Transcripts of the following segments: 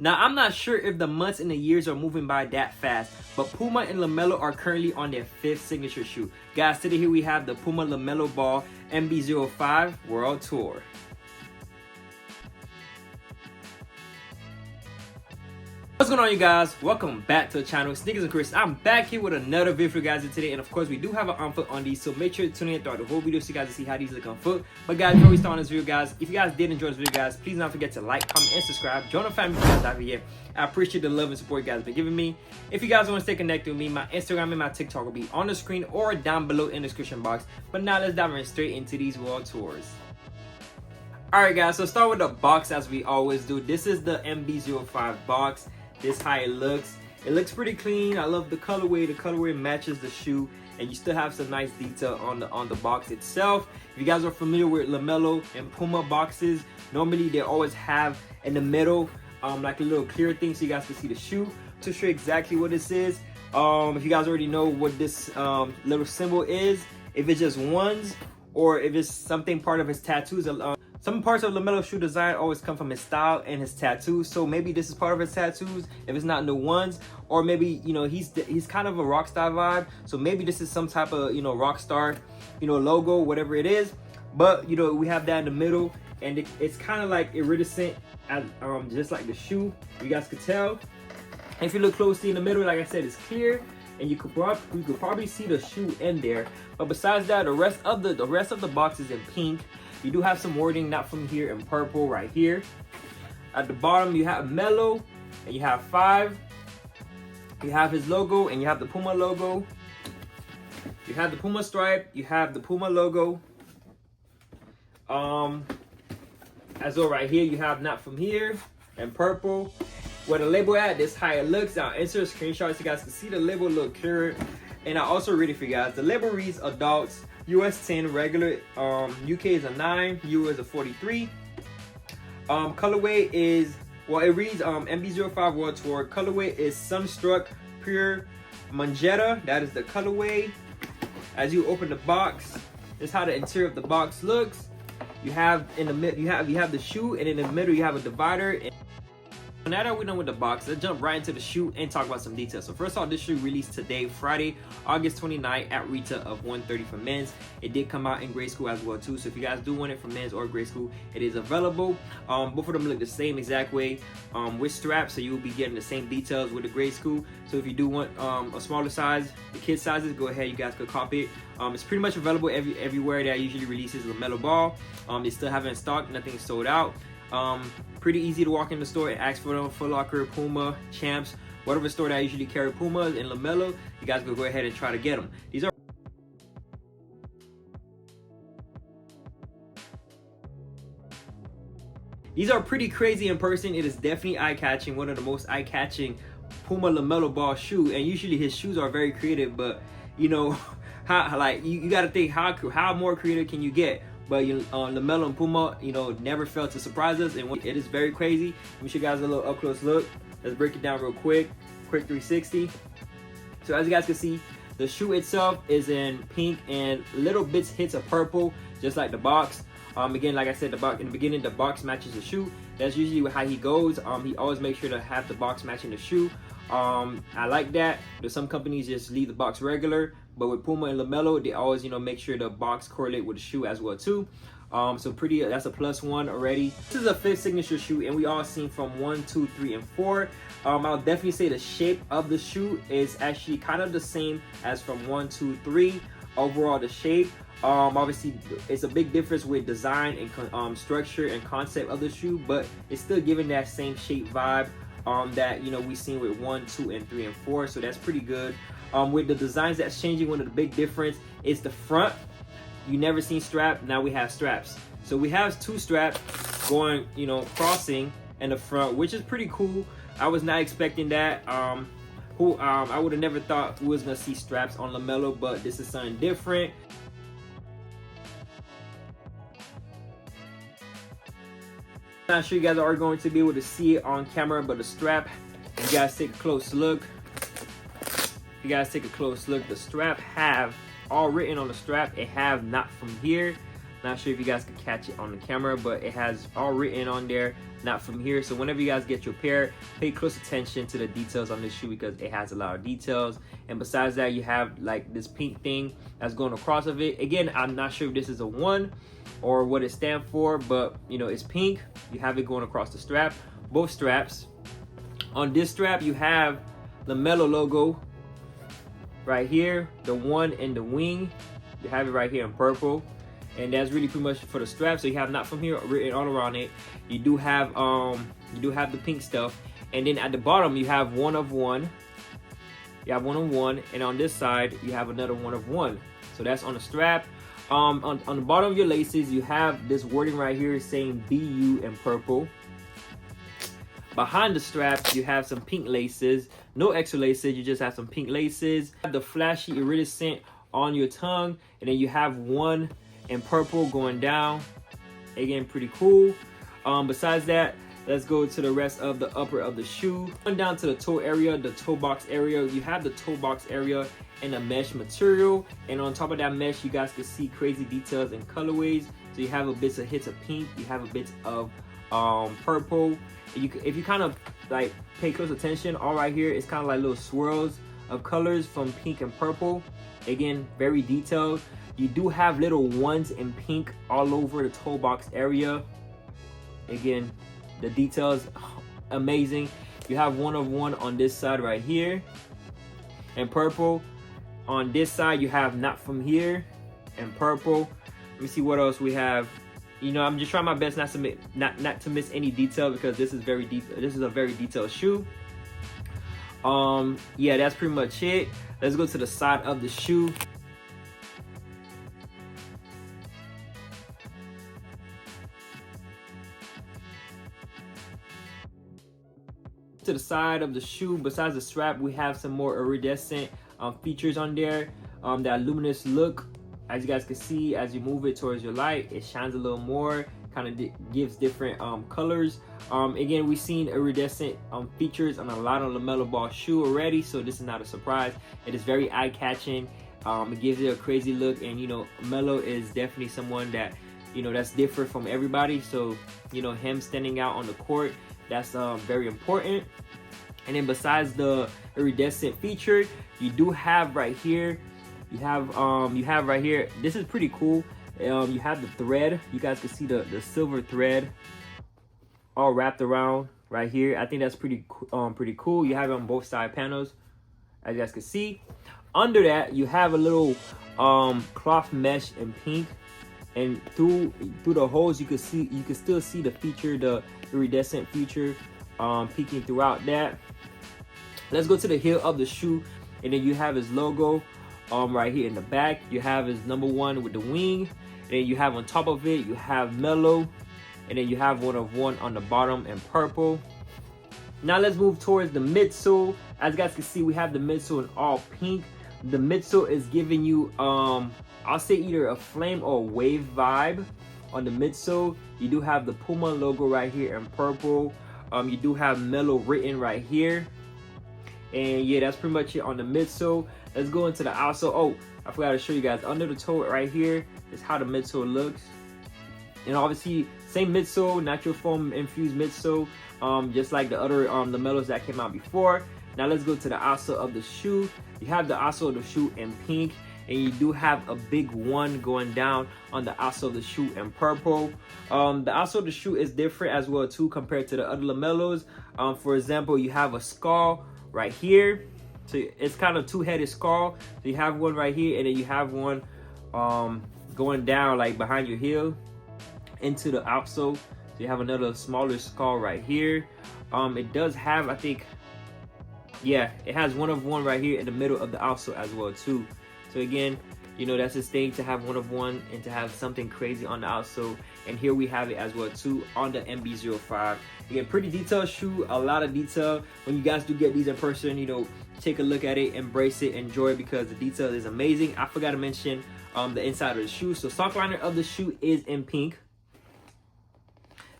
Now, I'm not sure if the months and the years are moving by that fast, but Puma and LaMelo are currently on their 5th signature shoe. Guys, today here we have the Puma LaMelo Ball MB.05 World Tour. What's going on, you guys? Welcome back to the channel. Sneakers and Chris. I'm back here with another video for you guys today, and of course we do have an on foot on these, so make sure to tune in throughout the whole video so you guys can see how these look on foot. But guys, before we start on this video, guys, if you guys did enjoy this video, guys, please don't forget to like, comment, and subscribe. Join the family if you guys out here. I appreciate the love and support you guys have been giving me. If you guys want to stay connected with me, my Instagram and my TikTok will be on the screen or down below in the description box. But now let's dive straight into these world tours. Alright guys, so start with the box as we always do. This is the MB.05 box. This is how it looks. It looks pretty clean. I love the colorway. The colorway matches the shoe, and you still have some nice detail on the box itself. If you guys are familiar with LaMelo and Puma boxes, normally they always have in the middle like a little clear thing so you guys can see the shoe. To show exactly what this is, if you guys already know what this little symbol is, if it's just ones or if it's something part of his tattoos. Some parts of LaMelo's shoe design always come from his style and his tattoos, so maybe this is part of his tattoos if it's not no ones, or maybe, you know, he's kind of a rock star vibe, so maybe this is some type of, you know, rock star, you know, logo, whatever it is. But you know, we have that in the middle, and it's kind of like iridescent, as just like the shoe. You guys could tell. And if you look closely in the middle, like I said, it's clear, and you could probably see the shoe in there. But besides that, the rest of the box is in pink. You do have some wording not from here in purple right here. At the bottom, you have Melo, and you have 5. You have his logo, and you have the Puma logo. You have the Puma stripe. You have the Puma logo. As well, right here, you have not from here in purple. Where the label at, this is how it looks. I'll insert a screenshot so you guys can see the label a little clearer. And I also read it for you guys. The label reads adults, US 10 regular, UK is a 9, EU is a 43. Colorway is, well, it reads MB.05 World Tour. Colorway is Sunstruck Pure Magenta. That is the colorway. As you open the box, this is how the interior of the box looks. You have in the mid, you have the shoe, and in the middle you have a divider. Now that we're done with the box, let's jump right into the shoe and talk about some details. So first off, this shoe released today, Friday, August 29th at retail of $130 for men's. It did come out in grade school as well too. So if you guys do want it for men's or grade school, it is available. Both of them look the same exact way with straps, so you will be getting the same details with the grade school. So if you do want a smaller size, the kid sizes, go ahead, you guys could copy it. It's pretty much available everywhere that usually releases LaMelo Ball. They still have it in stock, nothing's sold out. Pretty easy to walk in the store and ask for them. Foot Locker, Puma, Champs, whatever store that I usually carry Pumas and LaMelo, you guys go ahead and try to get them. These are pretty crazy in person. It is definitely eye-catching, one of the most eye-catching Puma LaMelo Ball shoe, and usually his shoes are very creative, but you know, you got to think how more creative can you get? But LaMelo and Puma, you know, never failed to surprise us, and it is very crazy. Let me show you guys a little up close look. Let's break it down real quick 360. So as you guys can see, the shoe itself is in pink and little hits of purple, just like the box. Again, like I said, in the beginning, the box matches the shoe. That's usually how he goes. He always makes sure to have the box matching the shoe. I like that. There's some companies just leave the box regular, but with Puma and LaMelo, they always, you know, make sure the box correlate with the shoe as well too. So that's a +1 already. This is a 5th signature shoe, and we all seen from 1, 2, 3, and 4. I'll definitely say the shape of the shoe is actually kind of the same as from 1, 2, 3. Overall, the shape. Obviously, it's a big difference with design and structure and concept of the shoe, but it's still giving that same shape vibe that, you know, we seen with 1, 2, and 3, and 4. So that's pretty good. With the designs that's changing, one of the big difference is the front. You never seen strap, now we have straps. So we have 2 straps going, you know, crossing in the front, which is pretty cool. I was not expecting that. I would have never thought we was gonna see straps on LaMelo, but this is something different. Not sure you guys are going to be able to see it on camera, but the strap, if you guys take a close look, the strap have all written on the strap. It have not from here. Not sure if you guys could catch it on the camera, but it has all written on there, not from here. So whenever you guys get your pair, pay close attention to the details on this shoe because it has a lot of details. And besides that, you have like this pink thing that's going across of it. Again, I'm not sure if this is a 1 or what it stands for, but you know, it's pink. You have it going across the strap, both straps. On this strap, you have the LaMelo logo right here, the 1 and the wing. You have it right here in purple. And that's really pretty much for the strap. So you have not from here written all around it. You do have the pink stuff. And then at the bottom you have 1 of 1. You have 1 of 1, and on this side you have another 1 of 1. So that's on the strap. On the bottom of your laces you have this wording right here saying BU in purple. Behind the strap you have some pink laces. No extra laces, you just have some pink laces. You have the flashy iridescent on your tongue, and then you have 1 in purple going down. Again, pretty cool. Besides that, let's go to the rest of the upper of the shoe. Going down to the toe area, the toe box area. You have the toe box area in a mesh material, and on top of that mesh you guys can see crazy details and colorways. So you have a bit of hits of pink, you have a bit of purple. If you kind of like pay close attention, all right here it's kind of like little swirls of colors from pink and purple. Again, very detailed. You do have little ones in pink all over the toe box area. Again, the details amazing. You have 1 of 1 on this side right here and purple. On this side you have not from here and purple. Let me see what else we have. You know, I'm just trying my best not to miss any detail because this is very this is a very detailed shoe. Yeah, that's pretty much it. Let's go to the side of the shoe. To the side of the shoe, besides the strap, we have some more iridescent features on there. That luminous look, as you guys can see, as you move it towards your light, it shines a little more, kind of gives different colors. Again, we've seen iridescent features on a lot of LaMelo Ball shoe already, so this is not a surprise. It is very eye-catching. It gives it a crazy look, and you know, Melo is definitely someone that, you know, that's different from everybody. So you know, him standing out on the court, that's very important. And then besides the iridescent feature, you do have right here, you have right here, this is pretty cool. You have the thread. You guys can see the silver thread all wrapped around right here. I think that's pretty cool. You have it on both side panels, as you guys can see. Under that, you have a little cloth mesh in pink, and through the holes you can still see the feature, the iridescent feature peeking throughout that. Let's go to the heel of the shoe, and then you have his logo right here in the back. You have his number 1 with the wing, and then you have on top of it you have Melo, and then you have 1 of 1 on the bottom in purple. Now let's move towards the midsole. As you guys can see, we have the midsole in all pink. The midsole is giving you I'll say either a flame or a wave vibe on the midsole. You do have the Puma logo right here in purple. You do have Melo written right here. And yeah, that's pretty much it on the midsole. Let's go into the outsole. Oh, I forgot to show you guys. Under the toe right here is how the midsole looks. And obviously, same midsole, natural foam infused midsole, just like the other LaMelos that came out before. Now let's go to the outsole of the shoe. You have the outsole of the shoe in pink, and you do have a big 1 going down on the outsole of the shoe in purple. The outsole of the shoe is different as well too compared to the other LaMelos. For example, you have a skull right here, so it's kind of two-headed skull. So you have one right here, and then you have one going down like behind your heel into the outsole. So you have another smaller skull right here. It does have, I think, yeah, it has 1 of 1 right here in the middle of the outsole as well too. So again, you know, that's his thing, to have 1 of 1 and to have something crazy on the outsole. And here we have it as well too on the MB.05. Again, pretty detailed shoe, a lot of detail. When you guys do get these in person, you know, take a look at it, embrace it, enjoy it, because the detail is amazing. I forgot to mention the inside of the shoe. So sock liner of the shoe is in pink.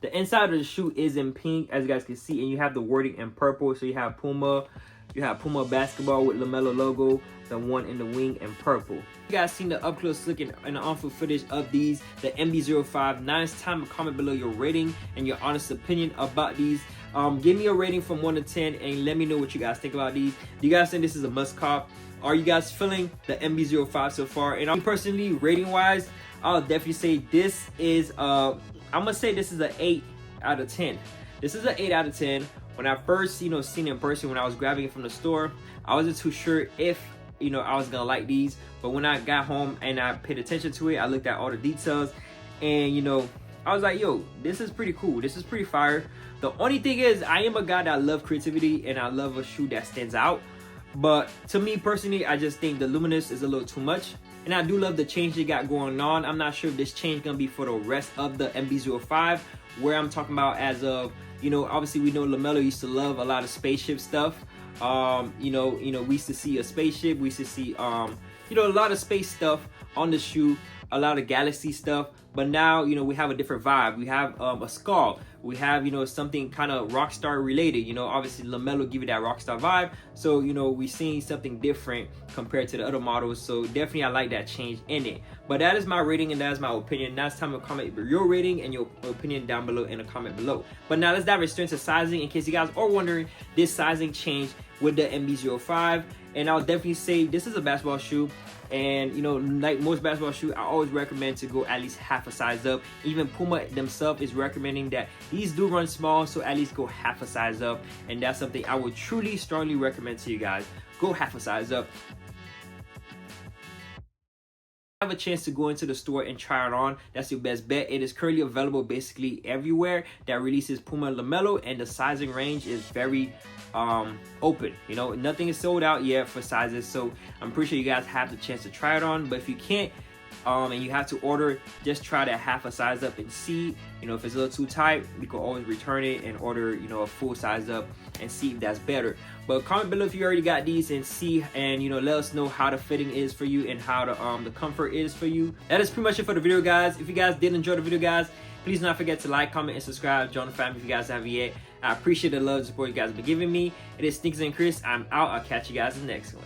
The inside of the shoe is in pink, as you guys can see, and you have the wording in purple. So you have Puma, You have Puma basketball with LaMelo logo, the one in the wing in purple. You guys seen the up close look and the on-foot footage of these, the MB.05. Now it's time to comment below your rating and your honest opinion about these. Give me a rating from 1 to 10 and let me know what you guys think about these. Do you guys think this is a must cop? Are you guys feeling the MB.05 so far? And I'm personally, rating wise, I'll definitely say this is I'm gonna say this is an 8 out of 10. This is an 8 out of 10. When I first seen it in person, when I was grabbing it from the store, I wasn't too sure if I was gonna like these. But when I got home and I paid attention to it, I looked at all the details, and I was like, yo, this is pretty cool. This is pretty fire. The only thing is, I am a guy that love creativity and I love a shoe that stands out. But to me personally, I just think the luminous is a little too much. And I do love the change they got going on. I'm not sure if this change gonna be for the rest of the MB.05, where I'm talking about as of, obviously we know LaMelo used to love a lot of spaceship stuff. We used to see a spaceship, we used to see a lot of space stuff on the shoe, a lot of galaxy stuff. But now, we have a different vibe. We have a skull. We have, something kind of Rockstar related. Obviously LaMelo give you that Rockstar vibe. So, we're seeing something different compared to the other models. So definitely I like that change in it. But that is my rating and that is my opinion. Now it's time to comment your rating and your opinion down below in the comment below. But now let's dive straight into sizing. In case you guys are wondering, this sizing change with the MB.05. And I'll definitely say this is a basketball shoe. And like most basketball shoes, I always recommend to go at least half a size up. Even Puma themselves is recommending that these do run small, so at least go half a size up. And that's something I would truly strongly recommend to you guys. Go half a size up. Have a chance to go into the store and try it on. That's your best bet. It is currently available basically everywhere that releases Puma LaMelo, and the sizing range is very open. Nothing is sold out yet for sizes, so I'm pretty sure you guys have the chance to try it on. But if you can't and you have to order, just try that half a size up and see. If it's a little too tight, you can always return it and order a full size up and see if that's better. But comment below if you already got these and see, and let us know how the fitting is for you and how the comfort is for you. That is pretty much it for the video, guys. If you guys did enjoy the video, guys, please do not forget to like, comment, and subscribe. Join the family if you guys haven't yet. I appreciate the love and support you guys have been giving me. It is Sneakers and Chris. I'm out. I'll catch you guys in the next one.